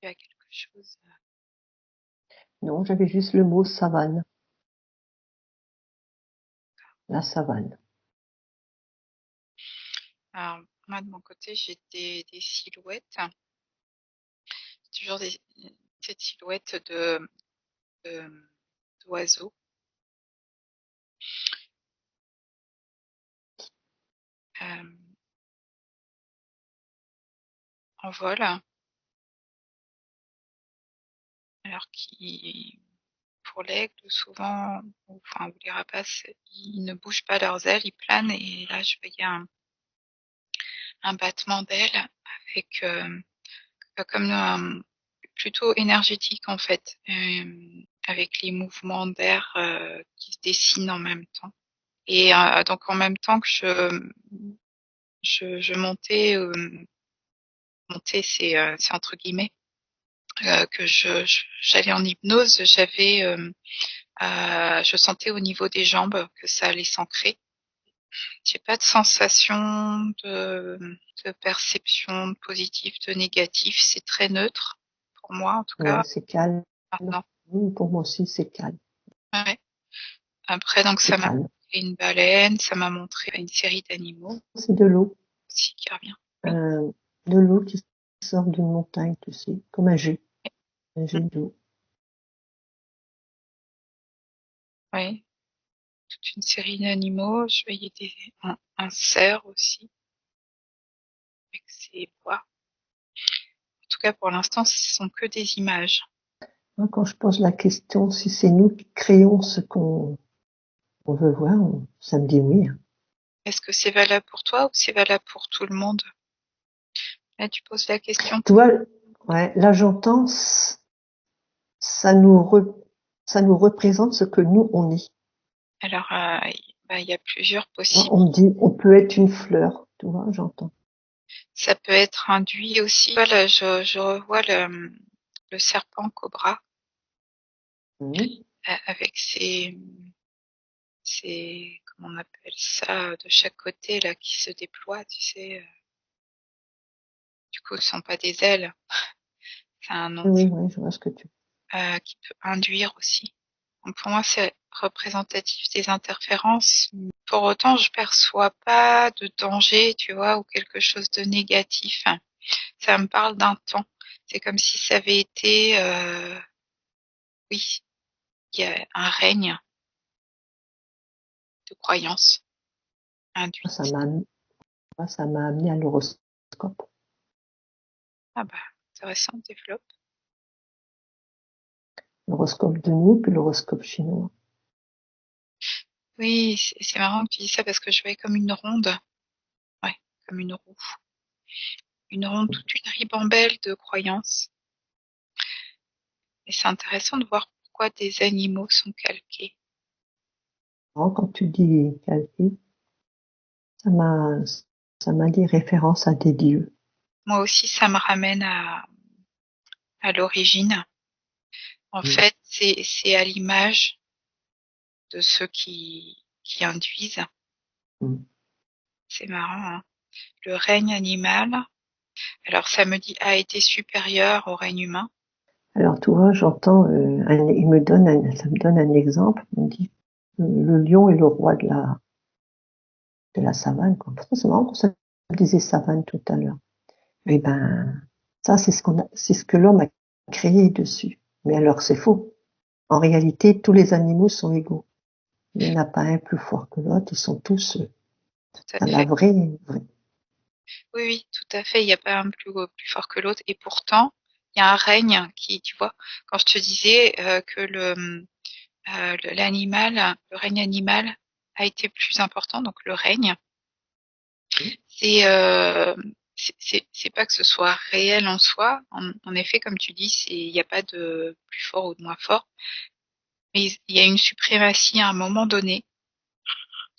tu as quelque chose. Non, j'avais juste le mot savane. La savane. Alors, moi, de mon côté, j'ai des silhouettes, toujours cette silhouette d'oiseaux. En vol. Alors pour l'aigle, souvent, ou les rapaces, ils ne bougent pas leurs ailes, ils planent. Et là, je voyais un battement d'ailes avec comme plutôt énergétique en fait, avec les mouvements d'air qui se dessinent en même temps. Et donc en même temps que je montais, c'est entre guillemets, que j'allais en hypnose, je sentais au niveau des jambes que ça allait s'ancrer. J'ai pas de sensation de perception de positif, de négatif. C'est très neutre pour moi en tout Ouais, cas c'est calme. maintenant. Pour moi aussi, c'est calme. Ouais. Après, donc C'est ça m'a calme. montré une baleine, ça m'a montré une série d'animaux C'est de l'eau. aussi qui revient. Oui, Euh, de l'eau qui sort d'une montagne, tu sais, comme un jet. Un jet d'eau. oui. Toute une série d'animaux. Je voyais un cerf aussi avec ses bois. En tout cas, pour l'instant, ce sont que des images. Moi, quand je pose la question si c'est nous qui créons ce qu'on veut voir, ça me dit oui. Est-ce que c'est valable pour toi ou c'est valable pour tout le monde? Là, tu poses la question. Tu vois, ouais, là j'entends, ça nous, ça nous représente ce que nous on est. Alors, il y a plusieurs Moi, possibles. on me dit, on peut être une fleur, tu vois, j'entends. Ça peut être induit aussi. Voilà, je revois le serpent cobra Mhm. avec comment on appelle ça, de chaque côté là qui se déploie, tu sais. Du coup, ce sont pas des ailes, c'est un nom Oui, oui, je vois ce que tu. qui peut induire aussi. Donc pour moi, c'est représentatif des interférences. Pour autant, je perçois pas de danger, tu vois, ou quelque chose de négatif. Ça me parle d'un temps. C'est comme si ça avait été, oui, il y a un règne de croyances Ça induites. m'a, ça m'a amené à l'horoscope. Ah bah, intéressant, développe. L'horoscope de nous, puis l'horoscope chinois. Oui, c'est marrant que tu dis ça parce que je voyais comme une ronde. Ouais, comme une roue. Une ronde, toute une ribambelle de croyances. Et c'est intéressant de voir pourquoi des animaux sont calqués. Alors, quand tu dis calcul, ça m'a, ça m'a dit référence à des dieux. Moi aussi, ça me ramène à l'origine. En Mm. fait, c'est à l'image de ceux qui induisent. Mm. C'est marrant, hein. Le règne animal, alors ça me dit, a été supérieur au règne humain. Alors, tu vois, j'entends, il me donne ça me donne un exemple. Il me dit, le lion est le roi de la savane, quoi. Pourtant, c'est marrant qu'on se disait savane tout à l'heure. Eh ben, ça, c'est ce que l'homme a créé dessus. Mais alors, c'est faux. En réalité, tous les animaux sont égaux. Il n'y en a pas un plus fort que l'autre. Ils sont tous Tout à dans la fait. vraie. Oui, oui, tout à fait. Il n'y a pas un plus fort que l'autre. Et pourtant, il y a un règne qui, tu vois, quand je te disais que l'animal, le règne animal a été plus important, donc le règne, c'est c'est pas que ce soit réel en soi. En effet, comme tu dis, il n'y a pas de plus fort ou de moins fort, mais il y a une suprématie à un moment donné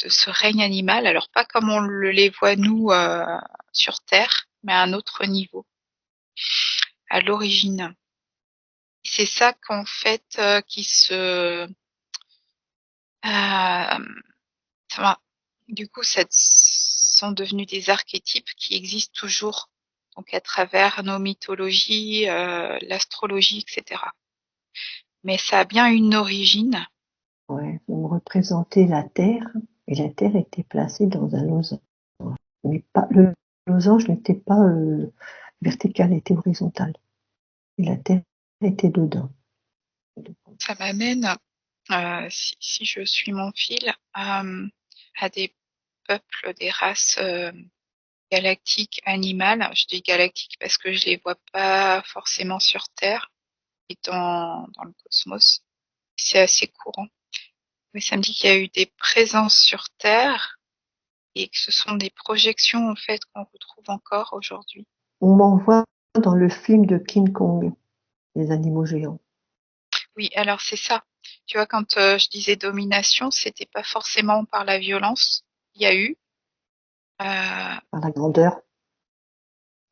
de ce règne animal. Alors pas comme on les voit nous sur Terre, mais à un autre niveau, à l'origine. C'est ça qu'en fait qui se ça du coup, ça sont devenus des archétypes qui existent toujours donc à travers nos mythologies, l'astrologie, etc. Mais ça a bien une origine. Ouais, vous me représentez la Terre, et la Terre était placée dans un losange. Mais pas, le losange n'était pas vertical, il était horizontal. Et la Terre était dedans. Ça m'amène, si je suis mon fil, à des peuples, des races galactiques, animales. Je dis galactiques parce que je les vois pas forcément sur Terre et dans le cosmos. C'est assez courant. Mais ça me dit qu'il y a eu des présences sur Terre et que ce sont des projections en fait qu'on retrouve encore aujourd'hui. On m'envoie dans le film de King Kong, les animaux géants. Oui, alors c'est ça. Tu vois, quand je disais domination, c'était pas forcément par la violence. Il y a eu, Par la grandeur.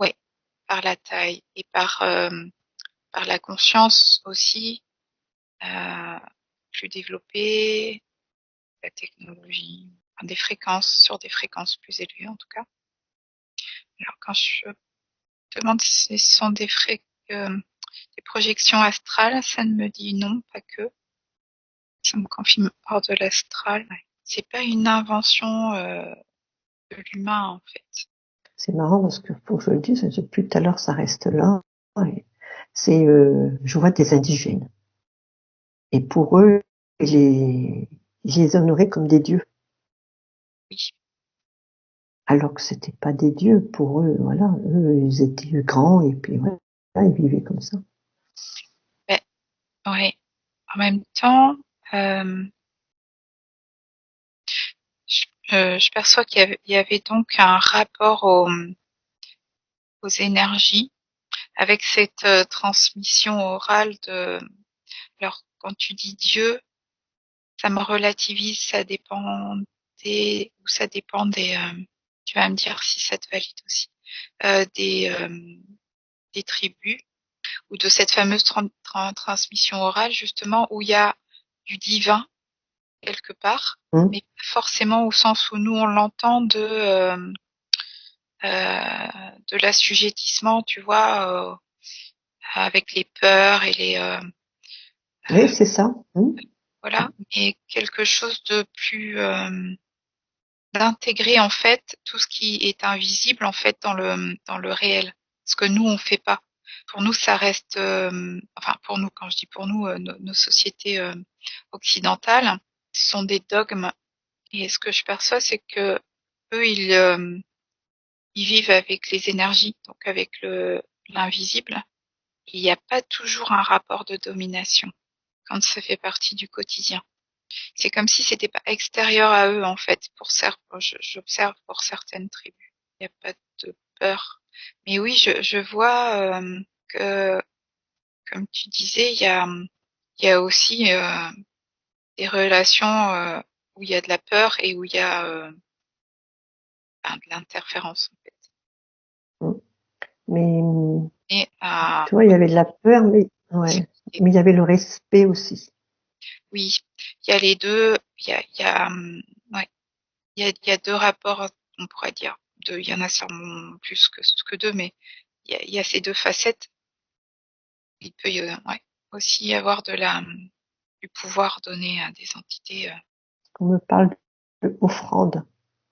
ouais, par la taille et par la conscience aussi, euh, plus développée, la technologie, enfin, des fréquences, sur des fréquences plus élevées en tout cas. Alors quand je demande si ce sont des projections astrales, ça ne me dit non, pas que. Ça me confirme hors de l'astral. Ouais. C'est pas une invention de l'humain en fait. C'est marrant parce que, faut que je le dise, depuis tout à l'heure, ça reste là. Ouais. C'est, je vois des indigènes. Et pour eux, ils les honoraient comme des dieux. Oui. Alors que c'était pas des dieux pour eux, voilà. Eux, ils étaient grands et puis voilà, ils vivaient comme ça. Mais, ouais. En même temps, euh, je perçois qu'il y avait donc un rapport aux énergies avec cette transmission orale de. Alors, quand tu dis Dieu, ça me relativise, ça dépend ça dépend tu vas me dire si ça te valide aussi, euh, des, euh, des tribus ou de cette fameuse transmission orale justement où il y a du divin quelque part, Hum. mais pas forcément au sens où nous on l'entend de l'assujettissement, tu vois, avec les peurs et Oui, euh, c'est ça. Hum. voilà, et quelque chose de plus d'intégrer en fait tout ce qui est invisible en fait dans le réel, ce que nous on fait pas. Pour nous, ça reste, enfin pour nous, quand je dis pour nous, nos sociétés occidentales, ce sont des dogmes. Et ce que je perçois, c'est que eux, ils vivent avec les énergies, donc avec l'invisible. Il n'y a pas toujours un rapport de domination quand ça fait partie du quotidien. C'est comme si c'était pas extérieur à eux en fait. J'observe pour certaines tribus, il n'y a pas de peur. Mais oui, je vois que, comme tu disais, il y a aussi des relations où il y a de la peur et où il y a de l'interférence en fait. Hum. Mais Et tu vois, il y avait de la peur, mais ouais, mais il y avait le respect aussi. oui, il y a les deux. Ouais, il y a deux rapports, on pourrait dire. Deux, il y en a sûrement plus que deux, mais il y a ces deux facettes. Il peut ouais, aussi y avoir du pouvoir donné à des entités. On me parle de offrande.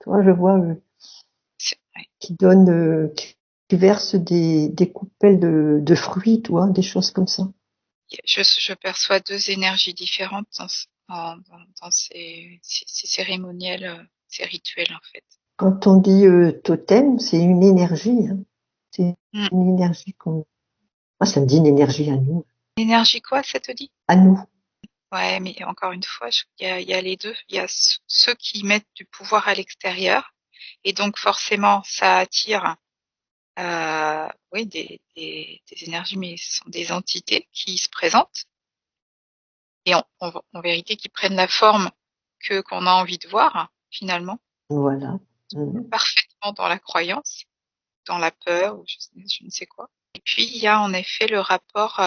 Tu vois, je vois Ouais. qui donne, qui verse des coupelles de fruits, tu vois, des choses comme ça. Je perçois deux énergies différentes dans ces cérémoniels, ces rituels en fait. Quand on dit totem, c'est une énergie. Hein. C'est Hmm. une énergie qu'on. Moi, ça me dit une énergie à nous. L'énergie quoi, ça te dit? À nous. Ouais, mais encore une fois, il y a les deux. Il y a ceux qui mettent du pouvoir à l'extérieur, et donc forcément, ça attire, oui, des énergies, mais ce sont des entités qui se présentent, et en vérité, qui prennent la forme qu'on a envie de voir, finalement, Voilà. Mhm. parfaitement dans la croyance, dans la peur, ou je ne sais quoi. Et puis, il y a en effet le rapport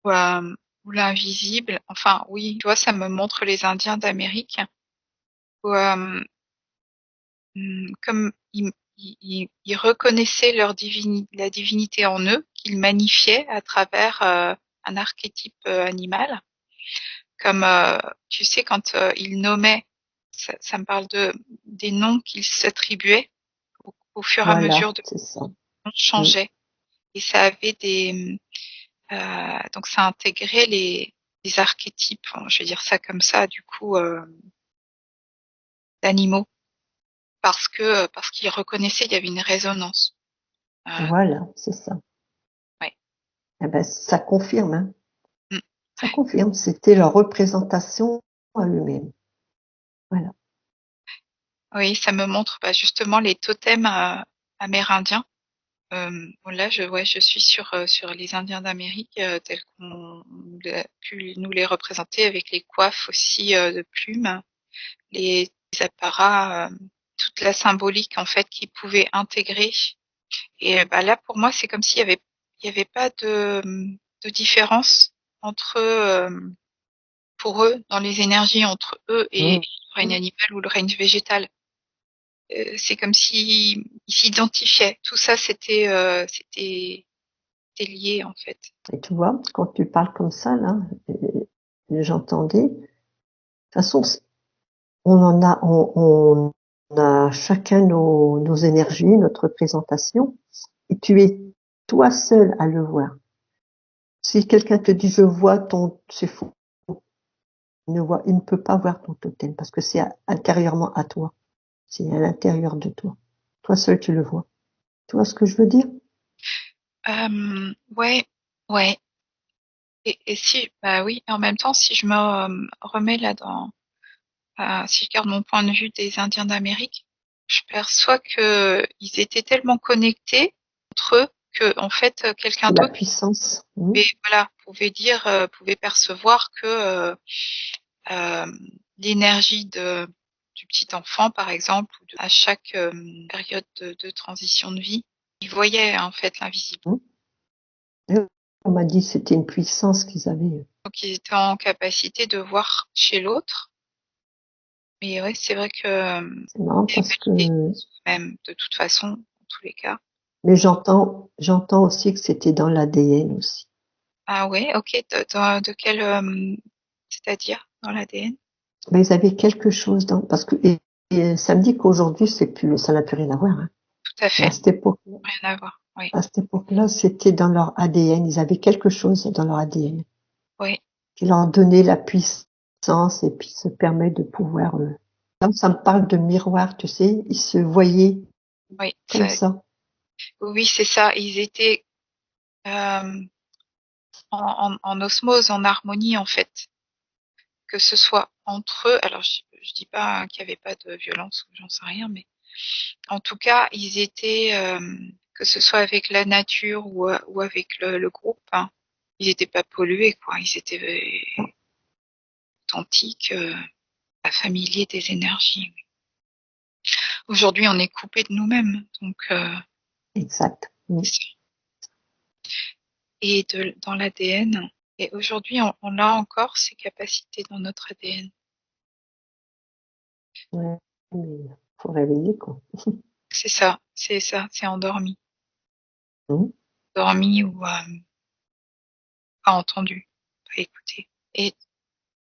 où, où l'invisible, enfin, oui, tu vois, ça me montre les Indiens d'Amérique, où, comme ils reconnaissaient la divinité en eux, qu'ils magnifiaient à travers un archétype animal. Comme tu sais, quand ils nommaient, ça me parle des noms qu'ils s'attribuaient au fur et à Voilà, mesure de c'est ça. les noms Mm. changeaient. Et ça avait donc ça intégrait les archétypes, je vais dire ça comme ça, du coup, d'animaux, parce qu'ils reconnaissaient, il y avait une résonance. Voilà, c'est ça. Ouais. Eh ben, ça confirme, hein. Mm. Ça confirme. C'était leur représentation à eux-mêmes. Voilà. Oui, ça me montre justement les totems amérindiens. Bon, là, je suis sur les Indiens d'Amérique tels qu'on a pu nous les représenter avec les coiffes aussi de plumes, les apparats, toute la symbolique en fait qu'ils pouvaient intégrer. Et là, pour moi, c'est comme il y avait pas de différence entre pour eux dans les énergies entre eux et Mm. le règne animal ou le règne végétal. C'est comme s'ils s'identifiaient. Tout ça, c'était lié en fait. Et tu vois, quand tu parles comme ça, là, j'entendais. De toute façon, on a chacun nos énergies, notre représentation, et tu es toi seul à le voir. Si quelqu'un te dit je vois c'est faux. Il ne peut pas voir ton totem parce que c'est intérieurement à toi. C'est à l'intérieur de toi. Toi seul tu le vois. Tu vois ce que je veux dire? Ouais, ouais. Et si, bah oui, en même temps, si je me remets là si je garde mon point de vue des Indiens d'Amérique, je perçois que ils étaient tellement connectés entre eux que, en fait, quelqu'un C'est la d'autre puissance. pouvait percevoir que euh, l'énergie du petit enfant, par exemple, à chaque période de transition de vie, il voyait en fait l'invisible. On m'a dit que c'était une puissance qu'ils avaient. Donc ils étaient en capacité de voir chez l'autre. Mais ouais, c'est vrai que C'est marrant c'est parce que, validé même de toute façon, dans tous les cas. mais j'entends aussi que c'était dans l'ADN aussi. Ah ouais, ok. De quel, c'est-à-dire dans l'ADN? Mais ils avaient quelque chose parce que, et ça me dit qu'aujourd'hui, ça n'a plus rien à voir, hein. Tout à Mais fait. Rien à voir. Oui, à cette époque-là, c'était dans leur ADN. Ils avaient quelque chose dans leur ADN oui, qui leur donnait la puissance et puis se permet de pouvoir, quand ça me parle de miroir, tu sais, ils se voyaient oui. comme ça. Oui, c'est ça. Ils étaient euh, en osmose, en harmonie en fait. Que ce soit entre eux. Alors, je dis pas qu'il y avait pas de violence ou j'en sais rien, mais en tout cas, ils étaient, que ce soit avec la nature ou avec le groupe, hein, ils étaient pas pollués, quoi. Ils étaient authentiques, familiers des énergies. Aujourd'hui, on est coupé de nous-mêmes, donc Exact. Mm. et dans l'ADN. Et aujourd'hui, on a encore ces capacités dans notre ADN. Ouais, mais faut réveiller, quoi. C'est ça, c'est endormi, Mm. dormi ou pas entendu, pas écouté. Et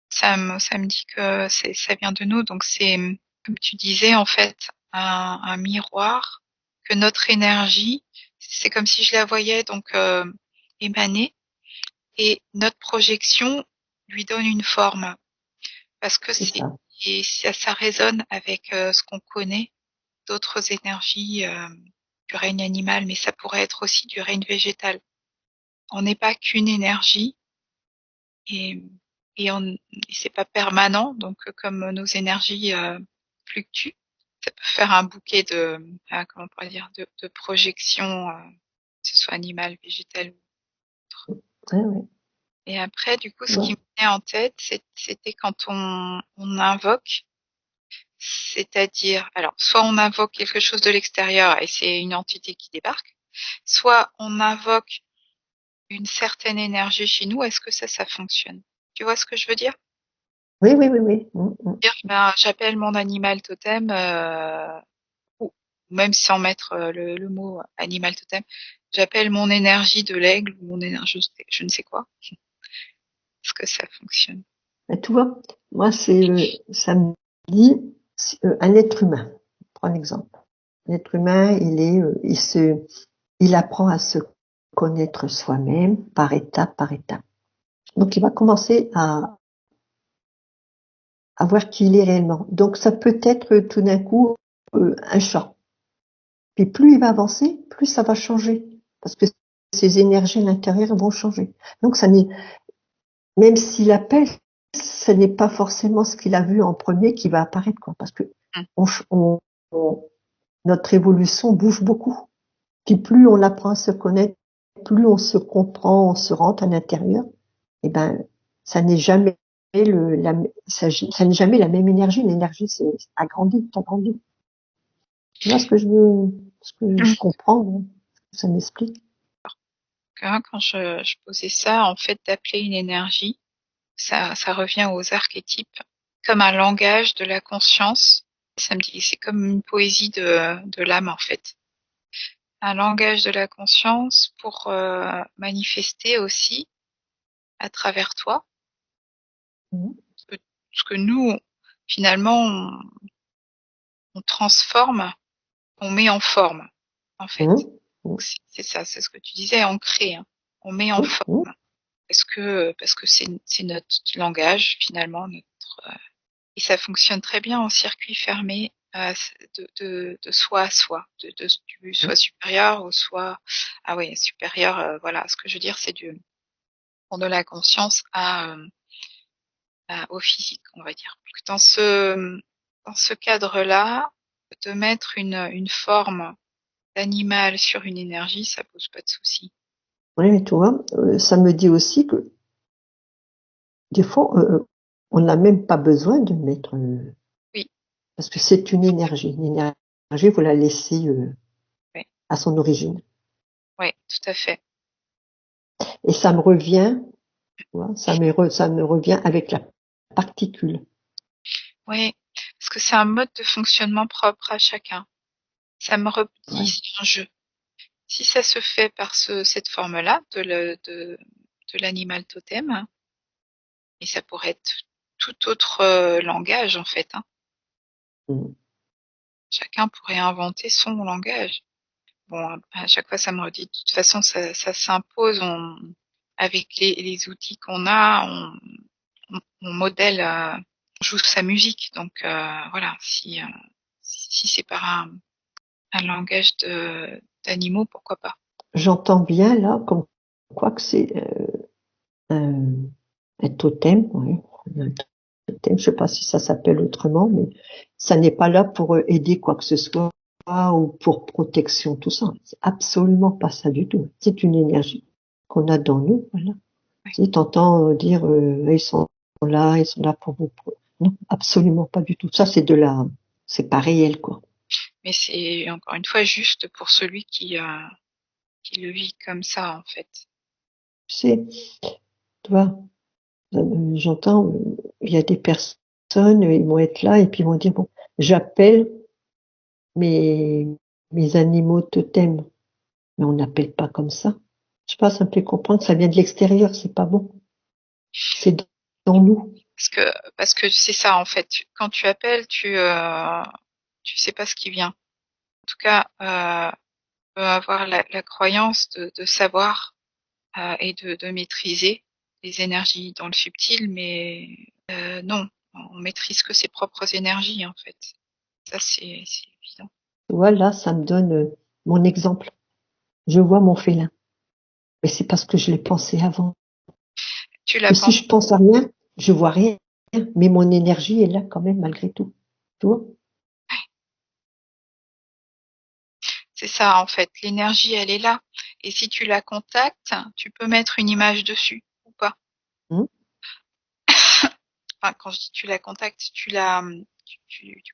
ça me dit que ça vient de nous, donc c'est, comme tu disais, en fait, un miroir, que notre énergie, c'est comme si je la voyais donc émaner, et notre projection lui donne une forme, parce que C'est ça. ça résonne avec ce qu'on connaît d'autres énergies du règne animal, mais ça pourrait être aussi du règne végétal. On n'est pas qu'une énergie, et et c'est pas permanent, donc comme nos énergies fluctuent, ça peut faire un bouquet comment on pourrait dire, de projections, que ce soit animal, végétal ou autre. Ouais, ouais. Et après, du coup, Tu ce qui vois? me venait en tête, c'était quand on invoque, c'est-à-dire, alors, soit on invoque quelque chose de l'extérieur et c'est une entité qui débarque, soit on invoque une certaine énergie chez nous. Est-ce que ça fonctionne? Tu vois ce que je veux dire? Oui. Mm, mm. Dire, ben, j'appelle mon animal totem, ou même sans mettre le mot animal totem, j'appelle mon énergie de l'aigle ou mon énergie, je ne sais quoi. Est-ce que ça fonctionne? Mais tu vois, moi, ça me dit un être humain. Prends un exemple. L'être humain, il apprend à se connaître soi-même par étape par étape. Donc, il va commencer à voir qui il est réellement. Donc, ça peut être tout d'un coup un chat. Puis plus il va avancer, plus ça va changer, parce que ses énergies à l'intérieur vont changer. Donc, même s'il appelle, ce n'est pas forcément ce qu'il a vu en premier qui va apparaître, quoi, parce que Hum, notre évolution bouge beaucoup. Puis plus on apprend à se connaître, plus on se comprend, on se rentre à l'intérieur, et ben, ça n'est jamais ça n'est jamais la même énergie. L'énergie, c'est agrandi, agrandi. Tu vois ce que je hum. comprends, hein, ça m'explique. Quand je posais ça, en fait, d'appeler une énergie, ça revient aux archétypes comme un langage de la conscience. Ça me dit, c'est comme une poésie de l'âme, en fait. Un langage de la conscience pour manifester aussi à travers toi Mhm. ce que nous, finalement, on transforme, on met en forme, en fait. Mhm. Mhm. C'est ça, c'est ce que tu disais, on crée, hein. On met en Mhm. forme parce que c'est notre langage finalement, et ça fonctionne très bien en circuit fermé de soi à soi, du soi supérieur au soi, ah oui, supérieur, voilà, ce que je veux dire, c'est du de la conscience au physique, on va dire. Dans ce cadre-là, de mettre une forme d'animal sur une énergie, ça pose pas de souci. Oui, mais tu vois, ça me dit aussi que des fois, on n'a même pas besoin de mettre, Oui, parce que c'est une énergie. Une énergie, il faut la laisser oui, à son origine. oui, tout à fait. Et ça me revient, tu vois, ça me revient avec la particule. Oui, parce que c'est un mode de fonctionnement propre à chacun. Ça me redit, Ouais. c'est un jeu. Si ça se fait par cette forme-là de l'animal totem, et ça pourrait être tout autre langage en fait, hein. Mm. Chacun pourrait inventer son langage. Bon, à chaque fois ça me redit, de toute façon ça s'impose, avec les outils qu'on a, on modèle, on joue sa musique. Donc voilà, si c'est par un langage d'animaux, pourquoi pas. J'entends bien là, comme quoi que c'est un, un totem, ouais. Un totem, je sais pas si ça s'appelle autrement, mais ça n'est pas là pour aider quoi que ce soit ou pour protection, tout ça. C'est absolument pas ça du tout. C'est une énergie qu'on a dans nous, voilà. Ouais. Tu t'entends dire ils sont là pour vous. Non, absolument pas du tout. Ça, c'est pas réel, quoi. Mais c'est encore une fois juste pour celui qui le vit comme ça en fait. Tu sais, tu vois, j'entends, il y a des personnes, ils vont être là et puis ils vont dire, bon, j'appelle mes, mes animaux totems, mais on n'appelle pas comme ça. Je sais pas, ça me fait comprendre que ça vient de l'extérieur, c'est pas bon. C'est dans nous. Parce que c'est ça en fait. Quand tu appelles, tu sais pas ce qui vient. En tout cas, peut avoir la croyance de savoir et de maîtriser les énergies dans le subtil, mais non, on maîtrise que ses propres énergies en fait. Ça c'est évident. Tu vois, là, ça me donne mon exemple. Je vois mon félin. Mais c'est parce que je l'ai pensé avant. Tu l'as Que si pensé. je pense à rien, je vois rien. Mais mon énergie est là quand même malgré tout. Tu vois? C'est ça en fait. L'énergie elle est là. Et si tu la contactes, tu peux mettre une image dessus ou pas. Hein. Enfin, quand je dis tu la contactes, tu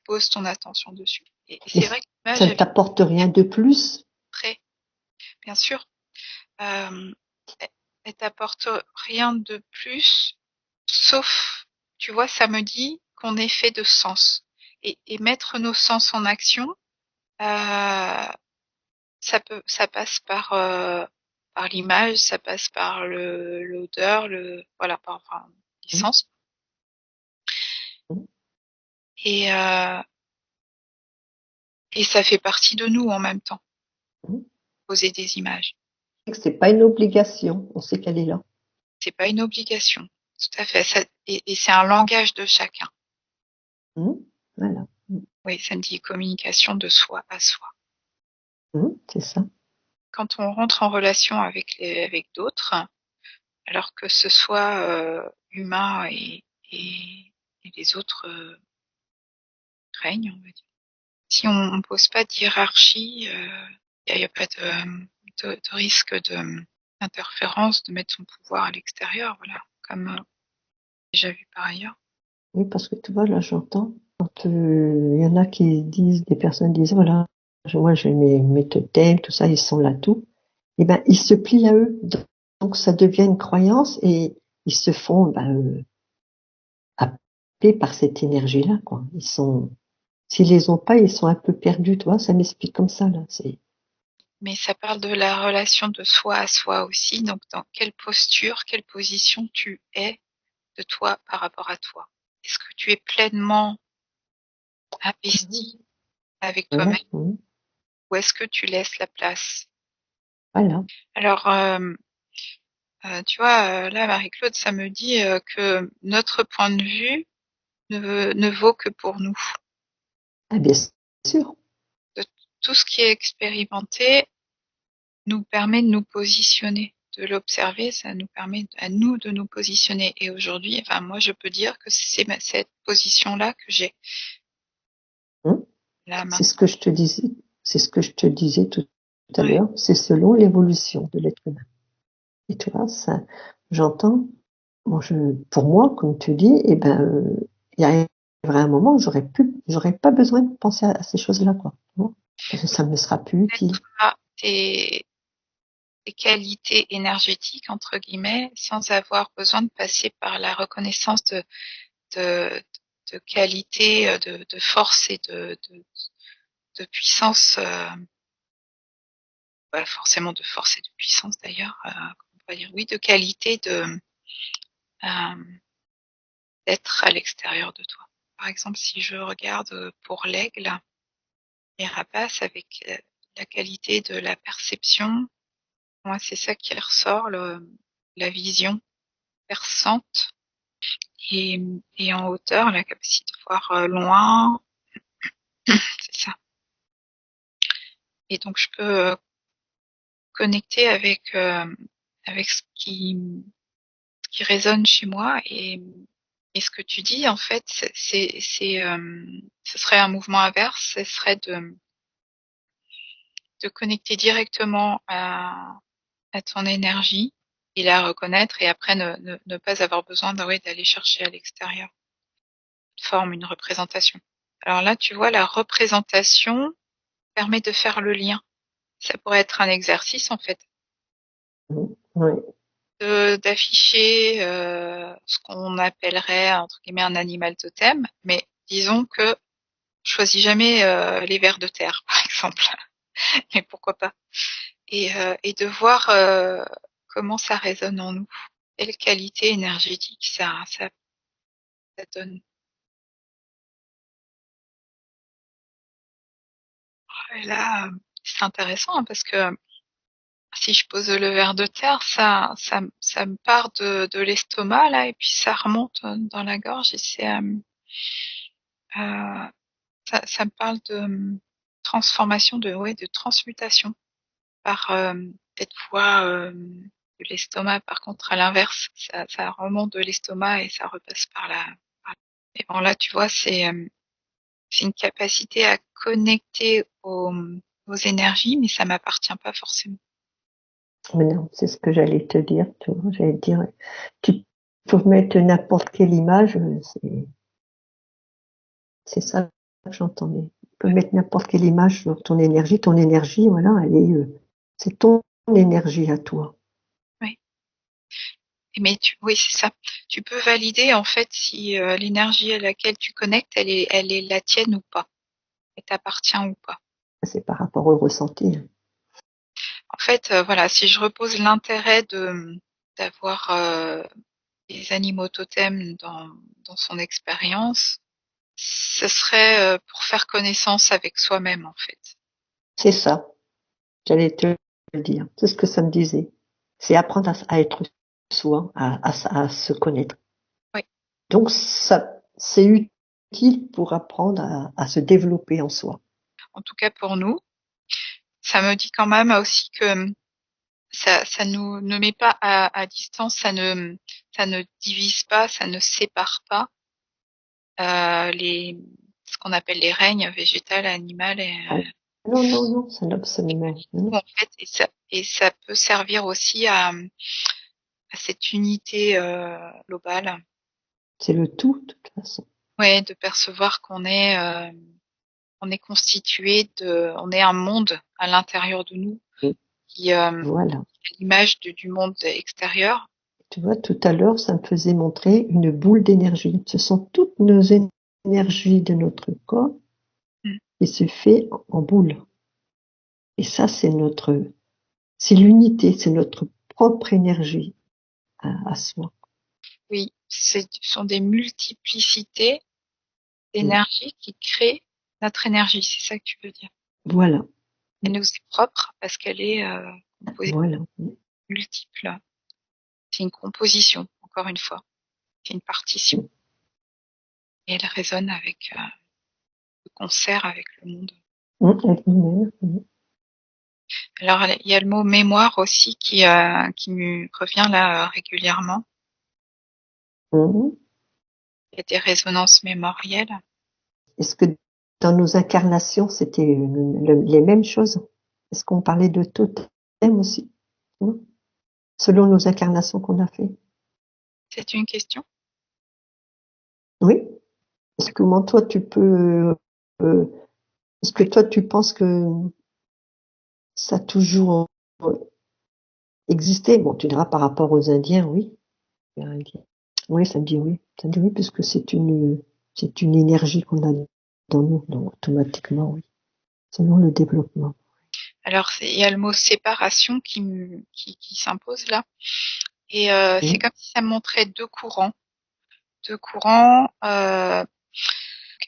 poses ton attention dessus. Et Mais c'est vrai que l'image, ça ne elle vient t'apporte rien de plus. après, bien sûr. Euh, elle, elle t'apporte rien de plus, sauf, tu vois, ça me dit qu'on est fait de sens. Et mettre nos sens en action, Ça passe par l'image, ça passe par l'odeur, voilà, enfin, les Mhm. sens. Et, euh, et ça fait partie de nous en même temps, Mhm. poser des images. C'est pas une obligation, on sait qu'elle est là. C'est pas une obligation. Tout à fait. Et c'est un langage de chacun. Mhm. Voilà. Oui, ça me dit communication de soi à soi. Mhm. C'est ça. Quand on rentre en relation avec d'autres, alors que ce soit humain et les autres règnent, on va dire. Si on ne pose pas de hiérarchie, il n'y a pas de risque d'interférence, de mettre son pouvoir à l'extérieur, voilà, comme déjà vu par ailleurs. Oui, parce que tu vois, là, j'entends, quand il y en a qui disent, des personnes disent, voilà, moi j'ai mes totems, tout ça, ils sont là, tout. Eh ben, ils se plient à eux. Donc, ça devient une croyance et ils se font happer par cette énergie-là, quoi. S'ils les ont pas, ils sont un peu perdus, tu vois. Ça m'explique comme ça, là. Mais ça parle de la relation de soi à soi aussi, donc dans quelle posture, quelle position tu es de toi par rapport à toi. Est-ce que tu es pleinement investi avec Voilà, toi-même ou est-ce que tu laisses la place? voilà. Alors, tu vois, là, Marie-Claude, ça me dit que notre point de vue ne vaut que pour nous. Ah, bien sûr. De tout ce qui est expérimenté nous permet de nous positionner, de l'observer, ça nous permet à nous de nous positionner. Et aujourd'hui, enfin, moi, je peux dire que c'est cette position-là que j'ai Hein. là C'est ce maintenant. que je te disais, c'est ce que je te disais tout à Ouais. l'heure. C'est selon l'évolution de l'être humain. Et tu vois, ça, j'entends, bon, pour moi, comme tu dis, eh ben, il y arrivera un moment où j'aurais pas besoin de penser à ces choses-là, quoi. Non. Parce que ça me sera plus utile. À tes qualités énergétiques, entre guillemets, sans avoir besoin de passer par la reconnaissance de, de qualité, de force et de puissance, pas forcément de force et de puissance d'ailleurs, on va dire oui, de qualité euh, d'être à l'extérieur de toi. Par exemple, si je regarde pour l'aigle, les rapaces avec la qualité de la perception, moi c'est ça qui ressort, la vision perçante et, et en hauteur, la capacité de voir loin, c'est ça. Et donc je peux connecter avec ce qui résonne chez moi et ce que tu dis en fait, ce serait un mouvement inverse, ce serait de connecter directement à ton énergie et la reconnaître et après ne pas avoir besoin d'aller chercher à l'extérieur une forme, une représentation. Alors là, tu vois, la représentation permet de faire le lien. Ça pourrait être un exercice en fait, Oui. d'afficher ce qu'on appellerait entre guillemets un animal totem, mais disons que je choisis jamais les vers de terre, par exemple, mais pourquoi pas. Et de voir comment ça résonne en nous, quelle qualité énergétique ça donne. Et là, c'est intéressant hein, parce que si je pose le ver de terre, ça me part de l'estomac là et puis ça remonte dans la gorge et euh, ça me parle de transformation, ouais, de transmutation par cette voie de l'estomac. Par contre, à l'inverse, ça remonte de l'estomac et ça repasse et bon là, tu vois, c'est une capacité à connecter aux énergies, mais ça m'appartient pas forcément. Mais non, c'est ce que j'allais te dire, tu vois. J'allais te dire, tu peux mettre n'importe quelle image, c'est ça que j'entendais. Tu peux mettre n'importe quelle image sur ton énergie, voilà, c'est ton énergie à toi. Oui. Mais oui, c'est ça. Tu peux valider en fait si l'énergie à laquelle tu connectes, elle est la tienne ou pas, elle t'appartient ou pas. C'est par rapport au ressenti. En fait, voilà, si je repose l'intérêt d'avoir les animaux totems dans son expérience, ce serait pour faire connaissance avec soi-même, en fait. C'est ça, j'allais te le dire. C'est ce que ça me disait. C'est apprendre à être soi, à se connaître. Oui. Donc, ça, c'est utile pour apprendre à se développer en soi. En tout cas pour nous, ça me dit quand même aussi que ça nous ne met pas à distance, ça ne divise pas, ça ne sépare pas ce qu'on appelle les règnes végétal, animal et Ah, non, non, non, ça n'a absolument. en fait, et ça peut servir aussi à cette unité globale. C'est le tout, de toute façon. Ouais, de percevoir on est constitué on est un monde à l'intérieur de nous qui Voilà. est l'image du monde extérieur. Tu vois, tout à l'heure, ça me faisait montrer une boule d'énergie. Ce sont toutes nos énergies de notre corps Mm. qui se fait en boule. Et ça, c'est l'unité, c'est notre propre énergie à soi. Oui, ce sont des multiplicités Mm. d'énergie qui créent notre énergie, c'est ça que tu veux dire. Voilà, Elle nous est propre parce qu'elle est composée voilà. de multiples. C'est une composition, encore une fois. C'est une partition. Et elle résonne avec le concert avec le monde. Avec nous-mêmes. Alors, il y a le mot mémoire aussi qui me revient là régulièrement. Mhm. Il y a des résonances mémorielles. Est-ce que dans nos incarnations, c'était les mêmes choses? Est-ce qu'on parlait de totem aussi? Non. Selon nos incarnations qu'on a fait? C'est une question? Oui. Est-ce que comment toi tu peux, euh, est-ce que toi tu penses que ça a toujours existé? Bon, tu diras par rapport aux Indiens, oui. Les Indiens. Oui, ça me dit oui. Ça me dit oui, puisque c'est une énergie qu'on a dans nous, donc automatiquement, oui. Selon le développement. Alors, il y a le mot séparation qui s'impose là. Et c'est Mm. comme si ça me montrait deux courants. Deux courants,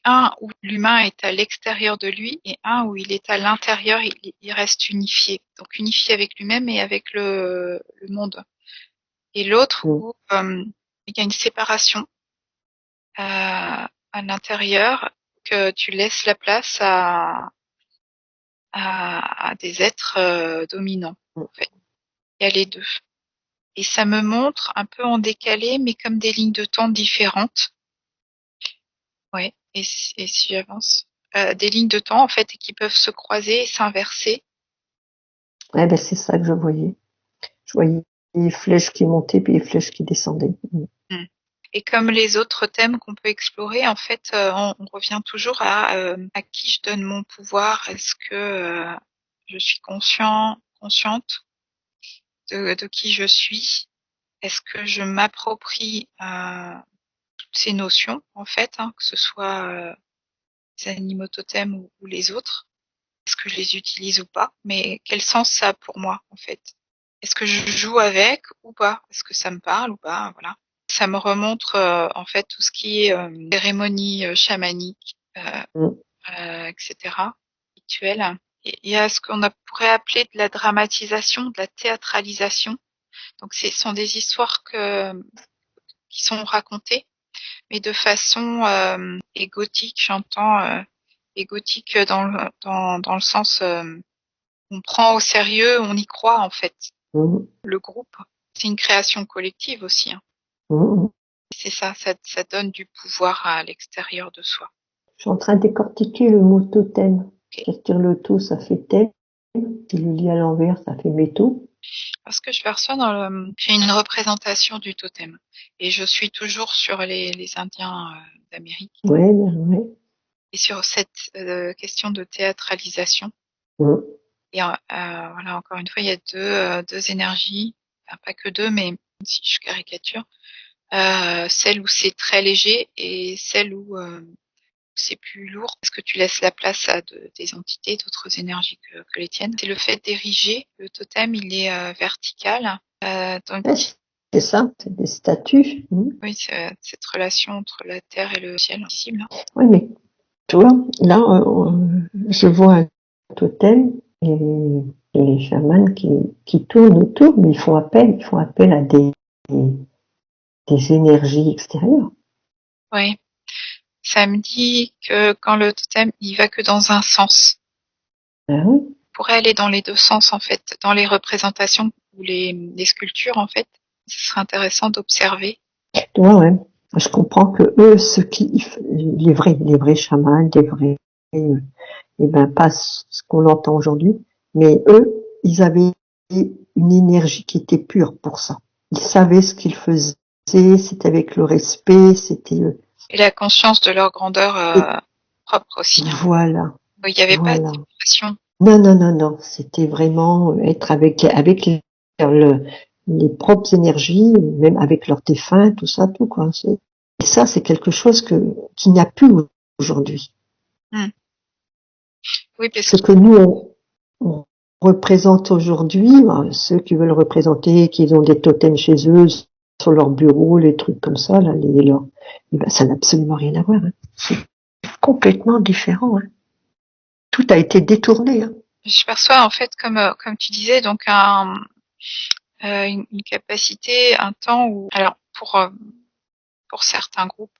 un où l'humain est à l'extérieur de lui et un où il est à l'intérieur, il reste unifié. Donc unifié avec lui-même et avec le monde. Et l'autre Mm. où il y a une séparation à l'intérieur, que tu laisses la place à des êtres dominants. Mm. En fait. Il y a les deux. Et ça me montre un peu en décalé, mais comme des lignes de temps différentes. Ouais. Et si j'avance, des lignes de temps en fait qui peuvent se croiser et s'inverser. Ouais, ben, c'est ça que je voyais. Je voyais les flèches qui montaient puis les flèches qui descendaient. Mm. Mm. Et comme les autres thèmes qu'on peut explorer, en fait, on revient toujours à qui je donne mon pouvoir. Est-ce que je suis consciente de qui je suis? Est-ce que je m'approprie toutes ces notions, en fait, hein, que ce soit les animaux totems ou les autres? Est-ce que je les utilise ou pas? Mais quel sens ça a pour moi, en fait? Est-ce que je joue avec ou pas? Est-ce que ça me parle ou pas? Voilà. Ça me remontre en fait tout ce qui est cérémonie chamanique, Mm. etc., rituel. Et il y a ce qu'on pourrait appeler de la dramatisation, de la théâtralisation. Donc, ce sont des histoires qui sont racontées, mais de façon égotique. J'entends égotique dans le sens on prend au sérieux, on y croit en fait. Mm. Le groupe, c'est une création collective aussi. Hein. Mm. C'est ça donne du pouvoir à l'extérieur de soi. Je suis en train de décortiquer le mot totem. Okay. Je retire le tout, ça fait thème. Si je le lis à l'envers, ça fait métaux. Parce que je perçois j'ai une représentation du totem. Et je suis toujours sur les Indiens d'Amérique. Ouais, ouais. Et sur cette question de théâtralisation. Mm. Et voilà, encore une fois, il y a deux énergies. Enfin, pas que deux, mais si je caricature. Celle où c'est très léger et celle où c'est plus lourd parce que tu laisses la place à des entités, d'autres énergies que les tiennes. C'est le fait d'ériger. Le totem, il est vertical. Donc, Ouais, c'est ça, c'est des statues. oui, c'est cette relation entre la terre et le ciel visible. Oui, mais tu vois, là, je vois un totem et les chamans qui tournent autour, mais ils font appel à des énergies extérieures. Oui. Ça me dit que quand le totem, il va que dans un sens. Ah oui, Il pourrait aller dans les deux sens, en fait. Dans les représentations ou les sculptures, en fait. Ce serait intéressant d'observer. tu vois, ouais. Je comprends que eux, les vrais chamans, et ben pas ce qu'on entend aujourd'hui, mais eux, ils avaient une énergie qui était pure pour ça. Ils savaient ce qu'ils faisaient, c'était avec le respect, c'était Et la conscience de leur grandeur et propre aussi. Hein. voilà, Il n'y avait pas voilà. d'expression. Non, non, non, non, c'était vraiment être avec les propres énergies, même avec leurs défunts, tout ça, tout quoi. Et ça, c'est quelque chose qu'il n'y a plus aujourd'hui. Oui, parce Ce que que nous, on représente aujourd'hui, ceux qui veulent représenter, qui ont des totems chez eux, sur leur bureau, les trucs comme ça, là, ça n'a absolument rien à voir. Hein. C'est complètement différent. Hein. Tout a été détourné. Hein. je perçois, en fait, comme tu disais, donc une capacité, un temps où, alors, pour certains groupes,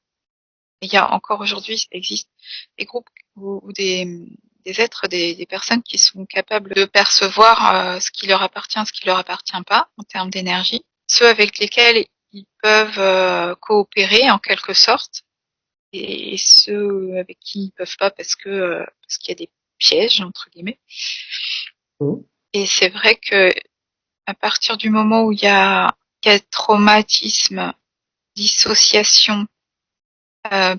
il y a encore aujourd'hui, ça existe, des groupes ou des êtres, des personnes qui sont capables de percevoir ce qui leur appartient, ce qui leur appartient pas en termes d'énergie, ceux avec lesquels ils peuvent coopérer en quelque sorte, et ceux avec qui ils peuvent pas parce qu'il y a des pièges entre guillemets. Mmh. Et c'est vrai que à partir du moment où il y a traumatisme, dissociation,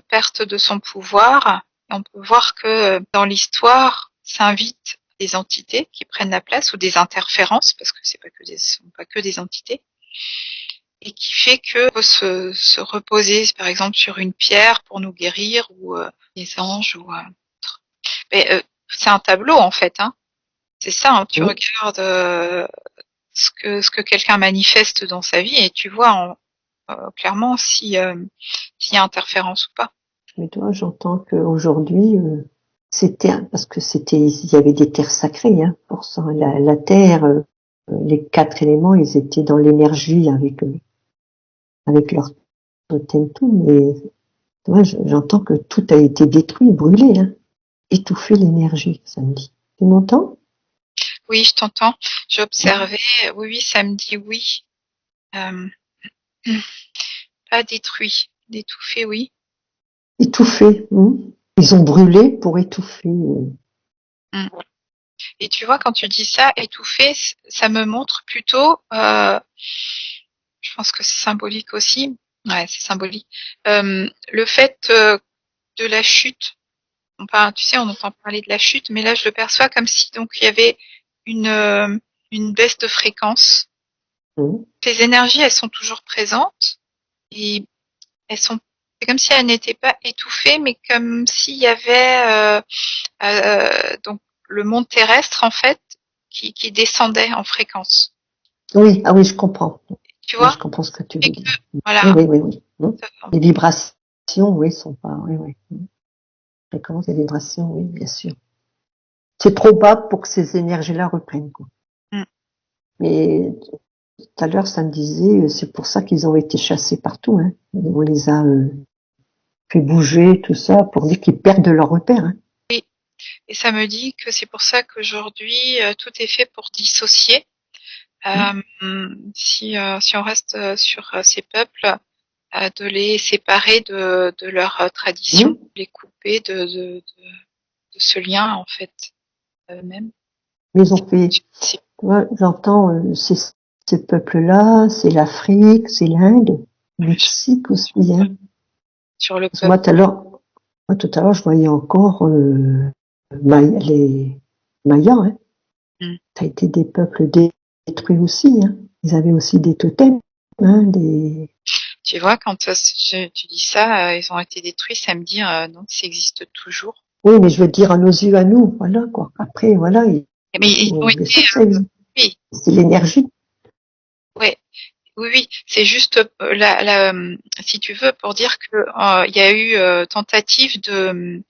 perte de son pouvoir, on peut voir que dans l'histoire s'invitent des entités qui prennent la place ou des interférences parce que ce sont pas que des entités et qui fait que on peut se reposer par exemple sur une pierre pour nous guérir ou les anges ou mais c'est un tableau en fait hein. C'est ça hein. Tu Mmh. regardes ce que quelqu'un manifeste dans sa vie et tu vois clairement s'il y a interférence ou pas. Mais toi, j'entends qu'aujourd'hui, parce que il y avait des terres sacrées, hein, pour ça. La terre, les 4 éléments, ils étaient dans l'énergie avec leur totem tout, mais moi, j'entends que tout a été détruit, brûlé, hein, étouffé l'énergie, ça me dit. Tu m'entends? Oui, je t'entends. J'observais. Oui, oui, ça me dit oui. Euh, pas détruit, d'étouffer, oui. Étouffé. Ils ont brûlé pour étouffer. Mm. Et tu vois, quand tu dis ça, étouffer, ça me montre plutôt, je pense que c'est symbolique aussi. Ouais, c'est symbolique. Le fait de la chute. Tu sais, on entend parler de la chute, mais là, je le perçois comme si donc il y avait une euh, une baisse de fréquence. Hum. Les énergies, elles sont toujours présentes et elles sont. C'est comme si elles n'étaient pas étouffées, mais comme s'il y avait donc le monde terrestre en fait qui descendait en fréquence. Oui, ah oui, je comprends. Tu Oui, je vois? comprends ce que tu Et veux que, dire. Oui, voilà. oui, oui, oui. Les vibrations, oui, sont pas, oui, oui. Fréquences et vibrations, oui, bien sûr. C'est probable pour que ces énergies-là reprennent, quoi. Mm. Mais tout à l'heure, ça me disait, c'est pour ça qu'ils ont été chassés partout, hein. On les a fait bouger, tout ça, pour dire qu'ils perdent leur repère, hein. Et ça me dit que c'est pour ça qu'aujourd'hui tout est fait pour dissocier. Mm. Si on reste sur ces peuples, de les séparer de leur tradition, Mm. les couper de ce lien en fait même. Mais ils ont fait, C'est tu vois, j'entends, ces peuples-là, c'est l'Afrique, c'est l'Inde, le Mexique aussi, hein. sur le Parce que peuple. moi, tout à l'heure, je voyais encore, les Mayas, hein. Mm. Ça a été des peuples détruits aussi, hein. Ils avaient aussi des totems, hein, Tu vois, quand tu dis ça, ils ont été détruits, ça me dit non, ça existe toujours. Oui, mais je veux dire à nos yeux, à nous, voilà quoi. Après, voilà, Mais ils ont bien été, sûr que ça existe. oui, C'est l'énergie. ouais, oui, c'est juste si tu veux, pour dire que il y a eu tentative de,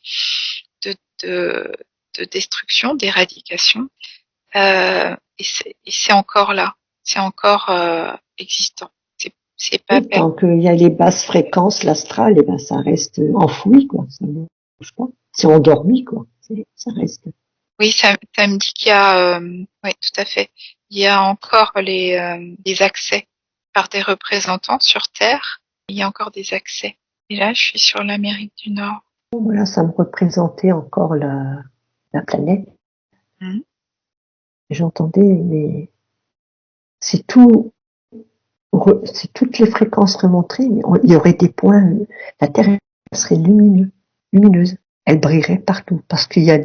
de, de destruction, d'éradication, et c'est encore là, c'est encore existant. C'est pas Oui, tant qu'il y a les basses fréquences, l'astral, eh ben, ça reste enfoui, quoi. Ça ne bouge pas. C'est endormi, quoi. Ça reste. Oui, ça me dit qu'il y a, oui, tout à fait. Il y a encore des accès par des représentants sur Terre. Il y a encore des accès. Et là, je suis sur l'Amérique du Nord. Voilà, ça me représentait encore la planète. Mhm. J'entendais, mais c'est tout, si toutes les fréquences remonteraient, il y aurait des points, la Terre serait lumineuse. Elle brillerait partout. Parce qu'il y a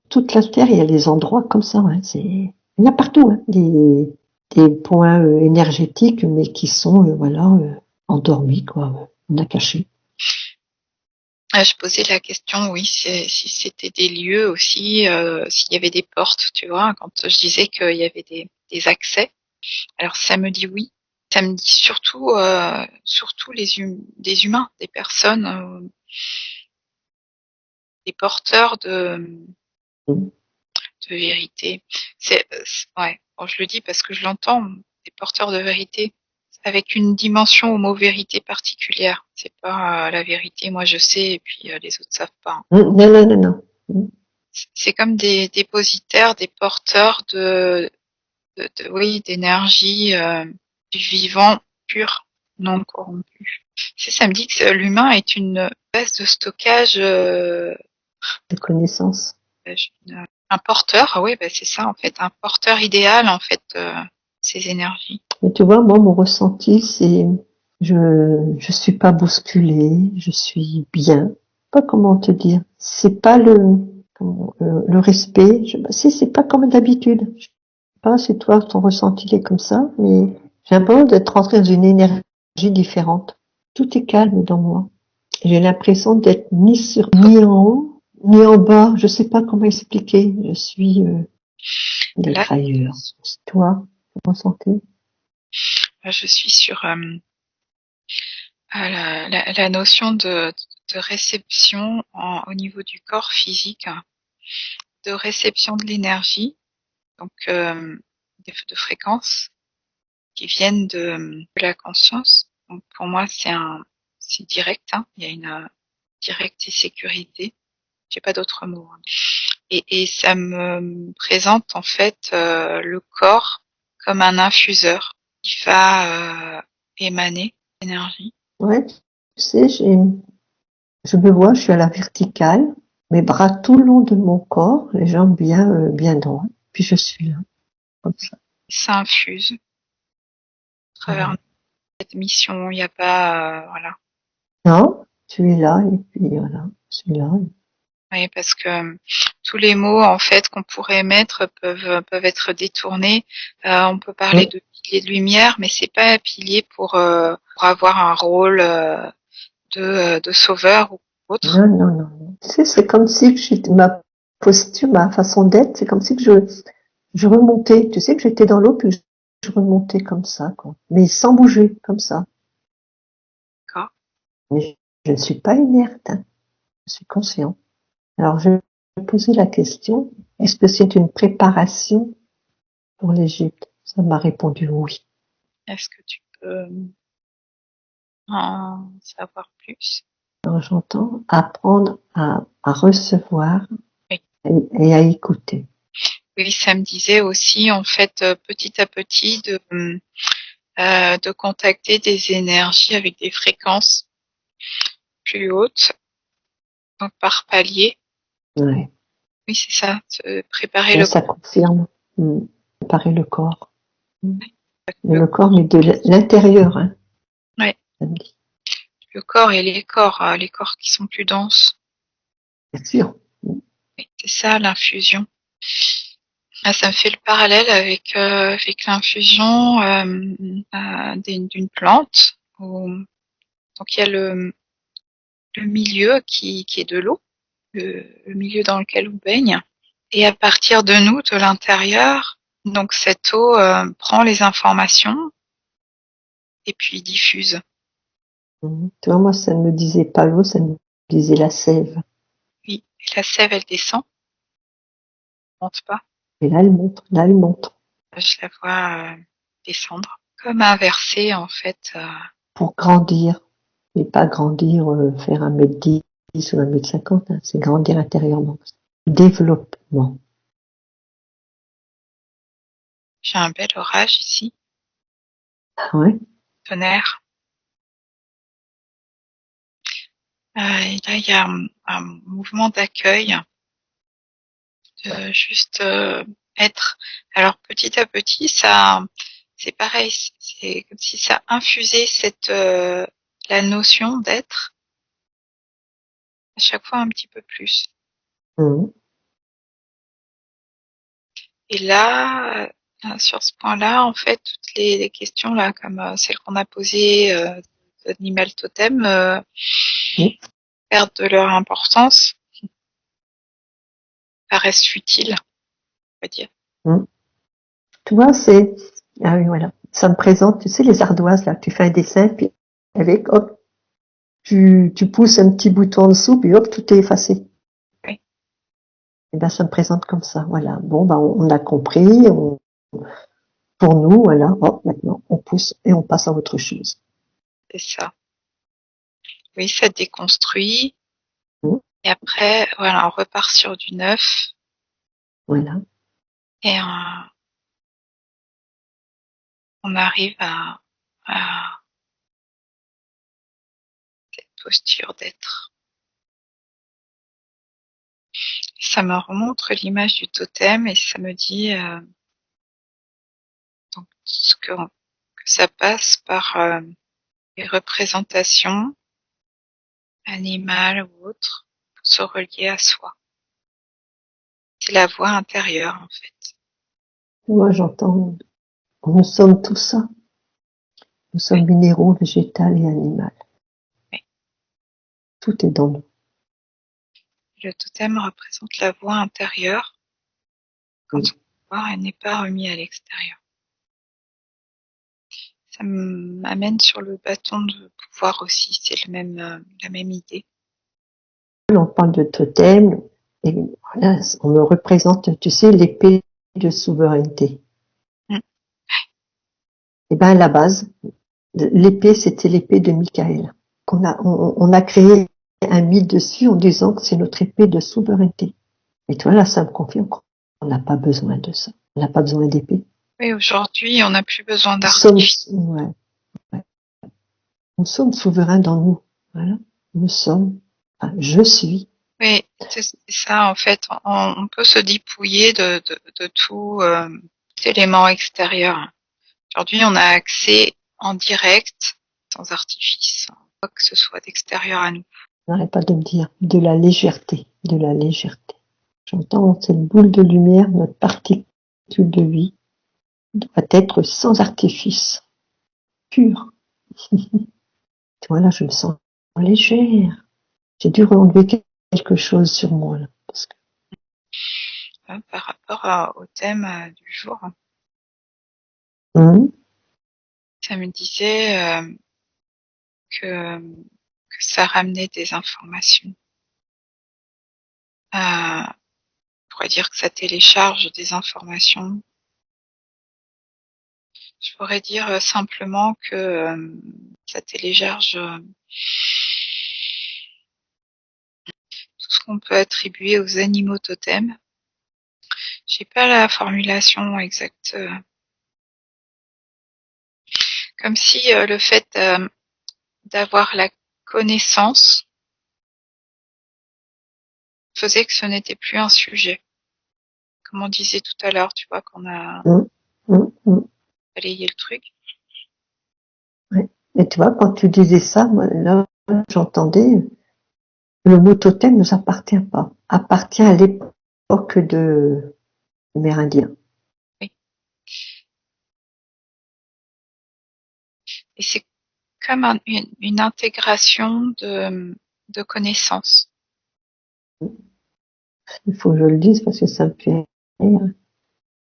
toute la Terre, il y a des endroits comme ça, hein, il y en a partout, hein, des points énergétiques, mais qui sont, voilà, endormis, quoi. On a caché. Je posais la question, oui, si c'était des lieux aussi, s'il y avait des portes, tu vois, quand je disais qu'il y avait des accès. Alors ça me dit oui. Ça me dit surtout des humains, des personnes, des porteurs Mm. de vérité. Ouais. Bon, je le dis parce que je l'entends, des porteurs de vérité avec une dimension homo-vérité particulière. C'est pas la vérité, moi je sais, et puis les autres savent pas. Non, non, non, non. Mm. C'est comme des dépositaires, des porteurs oui, d'énergie, du vivant pur, non corrompu. Ça me dit que l'humain est une base de stockage, De connaissance. un porteur. Ah oui, bah c'est ça en fait, un porteur idéal en fait, ces énergies. Mais tu vois, moi, mon ressenti, c'est, je suis pas bousculée, je suis bien. Pas comment te dire. C'est pas le respect. C'est pas comme d'habitude. Je sais pas si toi, ton ressenti est comme ça, mais j'ai l'impression d'être rentrée dans une énergie différente. Tout est calme dans moi. J'ai l'impression d'être ni en haut, ni en bas. Je sais pas comment expliquer. Je suis, Là, d'être ailleurs. Toi, ton ressenti? je suis sur la notion de réception au niveau du corps physique, de réception de l'énergie, donc de fréquences qui viennent de la conscience. Donc pour moi, c'est direct, hein. Il y a une direct et sécurité. J'ai pas d'autre mot, hein. Et ça me présente en fait le corps comme un infuseur qui va émaner l'énergie. Ouais, tu sais, je me vois, je suis à la verticale, mes bras tout le long de mon corps, les jambes bien droites, puis je suis là, comme ça. Ça infuse à travers Ouais. cette mission. Il n'y a pas, voilà. Non, tu es là, et puis voilà, je suis là. Oui, parce que tous les mots en fait qu'on pourrait mettre peuvent être détournés. On peut parler Oui. de pilier de lumière, mais c'est pas un pilier pour avoir un rôle de sauveur ou autre. Non, non, non, non. Tu sais, c'est comme si ma posture, ma façon d'être, c'est comme si que je remontais. Tu sais que j'étais dans l'eau, puis je remontais comme ça, quoi. Mais sans bouger, comme ça. D'accord. Mais je ne suis pas inerte, hein. Je suis conscient. Alors, je vais poser la question, est-ce que c'est une préparation pour l'Égypte? Ça m'a répondu oui. Est-ce que tu peux en savoir plus? Alors, j'entends apprendre à recevoir Oui. et à écouter. Oui, ça me disait aussi en fait petit à petit de contacter des énergies avec des fréquences plus hautes, donc par palier. Ouais. Oui, c'est ça, préparer Là, le ça corps. confirme. Préparer le corps. Mais le corps, mais de l'intérieur, hein, Ouais, ça me dit. le corps et les corps qui sont plus denses. Bien sûr. Oui, c'est ça l'infusion. Ah, ça me fait le parallèle avec l'infusion d'une plante. Donc il y a le milieu qui est de l'eau, le milieu dans lequel on baigne. Et à partir de nous, de l'intérieur, donc cette eau prend les informations et puis diffuse. Tu vois, moi, ça ne me disait pas l'eau, ça me disait la sève. Oui, et la sève, elle descend, elle monte pas. Et là, elle monte, là, elle monte. Je la vois descendre, comme inversée en fait. Pour grandir, mais pas grandir, faire 1,10 m ou 1,50 m, hein, c'est grandir intérieurement. Développement. J'ai un bel orage ici, Ah ouais? tonnerre. Et là, il y a un mouvement d'accueil, de juste être. Alors petit à petit, ça, c'est pareil, c'est comme si ça infusait cette la notion d'être à chaque fois un petit peu plus. Mmh. Et là, sur ce point-là, en fait, toutes les questions là, comme celles qu'on a posées d'animal totem, Oui. perdent de leur importance, paraissent futiles, on va dire. Mmh. Tu vois, c'est, ah oui, voilà. Ça me présente, tu sais, les ardoises, là, tu fais un dessin, puis avec, hop, tu pousses un petit bouton en dessous, puis hop, tout est effacé. Oui, Et ben, ça me présente comme ça, voilà. Bon, ben, on a compris, pour nous, voilà, hop, maintenant, on pousse et on passe à autre chose. c'est ça. Oui, ça déconstruit. Mmh. Et après, voilà, on repart sur du neuf. Voilà. Et on arrive à cette posture d'être. Ça me remontre l'image du totem et ça me dit donc que ça passe par les représentations animales ou autres pour se relier à soi. C'est la voix intérieure en fait. Moi, j'entends, nous sommes tout ça. Nous Oui, sommes minéraux, végétal et animal. oui. Tout est dans nous. Le totem représente la voix intérieure quand Mmh. son pouvoir n'est pas remis à l'extérieur. Ça m'amène sur le bâton de pouvoir aussi, c'est la même idée. On parle de totem, et voilà, on me représente, tu sais, l'épée de souveraineté. Mm. Et ben, à la base, l'épée, c'était l'épée de Michael. On a créé un mythe dessus en disant que c'est notre épée de souveraineté. Et toi, là, ça me confirme qu'on n'a pas besoin de ça. On n'a pas besoin d'épée. Oui, aujourd'hui, on n'a plus besoin Nous sommes, d'artifice. ouais, ouais. Nous sommes souverains dans nous. Voilà. Nous sommes, enfin, je suis. Oui, c'est ça, en fait. On peut se dépouiller de tout élément extérieur. Aujourd'hui, on a accès en direct, sans artifice, quoi que ce soit d'extérieur à nous. N'arrête pas de me dire de la légèreté, de la légèreté. J'entends cette boule de lumière, notre particule de vie doit être sans artifice, pure. Tu vois, là, je me sens légère. J'ai dû enlever quelque chose sur moi, là. Parce que, Par rapport au thème du jour, Hum, ça me disait que ça ramenait des informations. On pourrait dire que ça télécharge des informations. Je pourrais dire simplement que ça télécharge tout ce qu'on peut attribuer aux animaux totems. J'ai pas la formulation exacte. Comme si le fait d'avoir la connaissance faisait que ce n'était plus un sujet. Comme on disait tout à l'heure, tu vois, qu'on a hum, hum. balayé le truc. Ouais. Et tu vois, quand tu disais ça, moi, là, j'entendais le mot totem ne nous appartient pas. Appartient à l'époque de Mérindien. Oui. Et c'est comme une intégration de connaissances. Il faut que je le dise parce que ça me fait rire.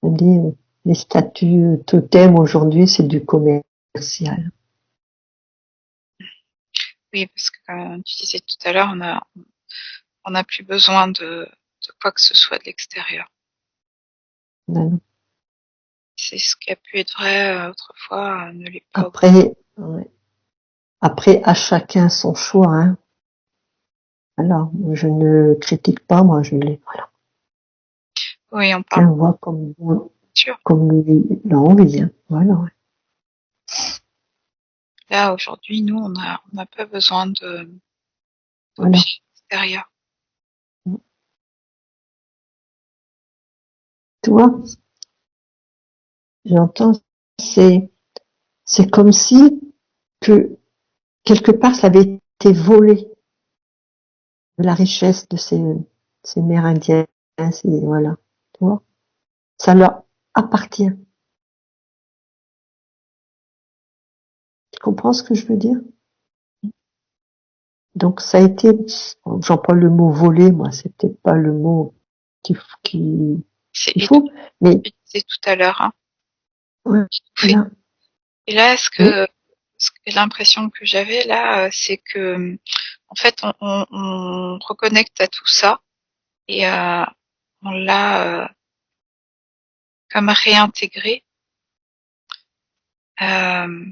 On dit, les statuts totems aujourd'hui, c'est du commercial. Oui, parce que comme tu disais tout à l'heure, on n'a plus besoin de quoi que ce soit de l'extérieur. Ben non. C'est ce qui a pu être vrai autrefois, ne l'est pas. Après, ouais. Après, à chacun son choix, hein. Alors, je ne critique pas, moi, voilà. Oui, on parle Chacun voit sûr. comme lui, il a envie, hein. Voilà, ouais. Là, aujourd'hui, nous, on n'a pas besoin Voilà. d'objets extérieurs. Tu vois, j'entends, c'est comme si que quelque part ça avait été volé de la richesse de ces Mérindiens, voilà, tu vois, ça leur appartient. Tu comprends ce que je veux dire? Donc ça a été, j'emploie le mot voler, moi, c'est peut-être pas le mot qu'il C'est faut, mais tu disais tout à l'heure, hein. ouais, Oui. voilà. Et là, Oui, l'impression que j'avais là, c'est que, en fait, on reconnecte à tout ça et on l'a comme réintégré euh,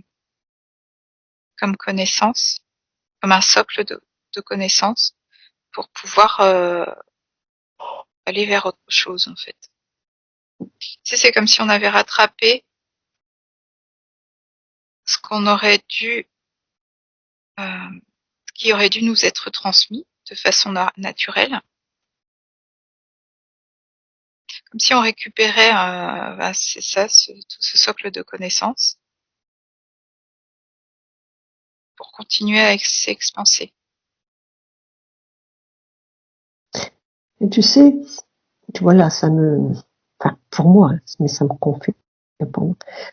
comme connaissance, comme un socle de connaissances pour pouvoir aller vers autre chose, en fait. Tu sais, c'est comme si on avait rattrapé ce qu'on aurait dû, ce qui aurait dû nous être transmis de façon naturelle, comme si on récupérait, c'est ça, tout ce socle de connaissances pour continuer à s'expanser. et tu sais, tu vois là, enfin, pour moi, hein, mais ça me confie.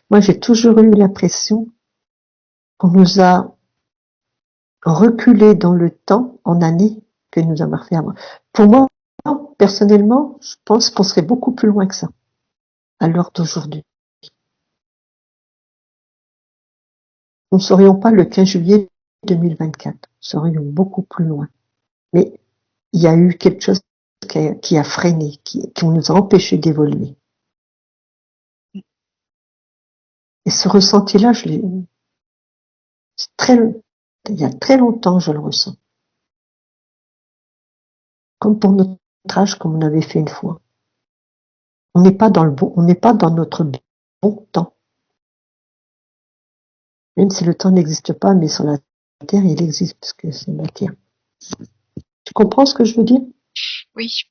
Moi, j'ai toujours eu l'impression qu'on nous a reculé dans le temps en années que nous avons fait avant. Pour moi, personnellement, je pense qu'on serait beaucoup plus loin que ça à l'heure d'aujourd'hui. Nous ne serions pas le 15 juillet 2024. Nous serions beaucoup plus loin. Mais il y a eu quelque chose qui a freiné, qui nous a empêchés d'évoluer. Et ce ressenti-là, il y a très longtemps, je le ressens. Comme pour notre âge, comme on avait fait une fois. On n'est pas on n'est pas dans notre bon temps. Même si le temps n'existe pas, mais sur la Terre, il existe, parce que c'est la Terre. Tu comprends ce que je veux dire? Oui.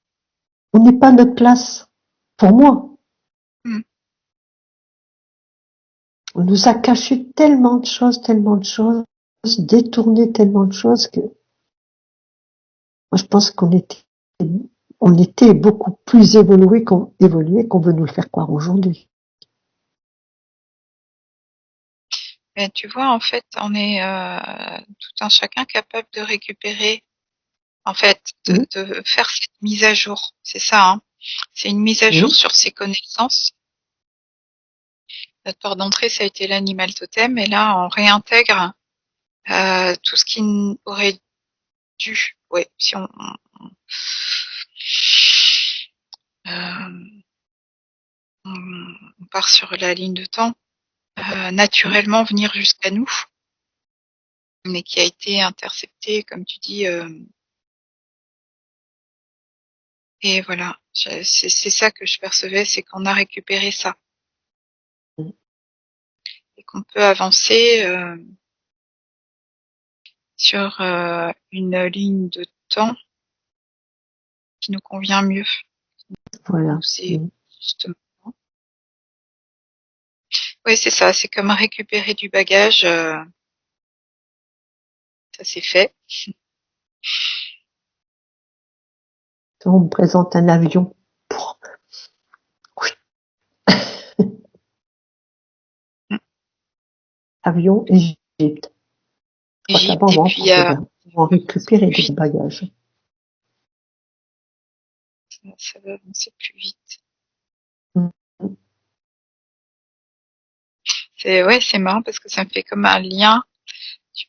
On n'est pas à notre place. Pour moi, Mm. on nous a caché tellement de choses, détourné tellement de choses que moi je pense on était beaucoup plus évolué qu'on veut nous le faire croire aujourd'hui. Mais tu vois, en fait, on est tout un chacun capable de récupérer, en fait, Mmh, de faire cette mise à jour. C'est ça, hein. C'est une mise à jour mmh, sur ses connaissances. Notre porte d'entrée, ça a été l'animal totem, et là, on réintègre tout ce qui aurait dû. Ouais, si euh, on part sur la ligne de temps, mmh. naturellement venir jusqu'à nous, mais qui a été intercepté, comme tu dis. Et voilà, c'est ça que je percevais, c'est qu'on a récupéré ça et qu'on peut avancer sur une ligne de temps qui nous convient mieux. Voilà. Nous, c'est Mmh. justement. Oui, c'est ça, c'est comme récupérer du bagage, ça c'est fait. On me présente un avion. Oui. Mm. Avion Égypte. Égypte, et puis on va en récupérer des bagages. ça va avancer plus vite. Mm. C'est marrant parce que ça me fait comme un lien.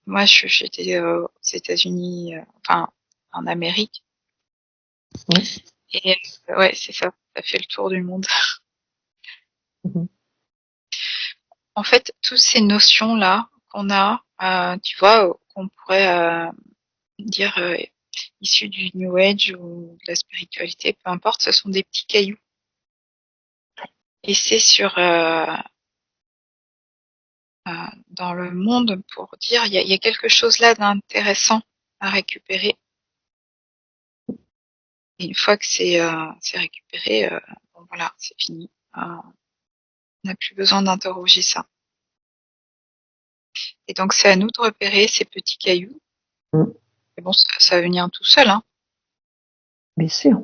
Moi, j'étais aux États-Unis, enfin en Amérique, et ouais, c'est ça. Ça fait le tour du monde. Mhm. En fait, toutes ces notions-là qu'on a, tu vois, qu'on pourrait dire issues du New Age ou de la spiritualité, peu importe, ce sont des petits cailloux. Et c'est sur dans le monde pour dire il y a quelque chose là d'intéressant à récupérer. Et une fois que c'est récupéré, bon voilà, c'est fini. On n'a plus besoin d'interroger ça. Et donc c'est à nous de repérer ces petits cailloux. Mm. Et bon, ça va venir tout seul, hein, Bien sûr,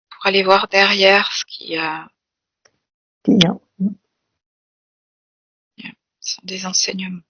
pour aller voir derrière ce qui qu'il y a. sont des enseignements.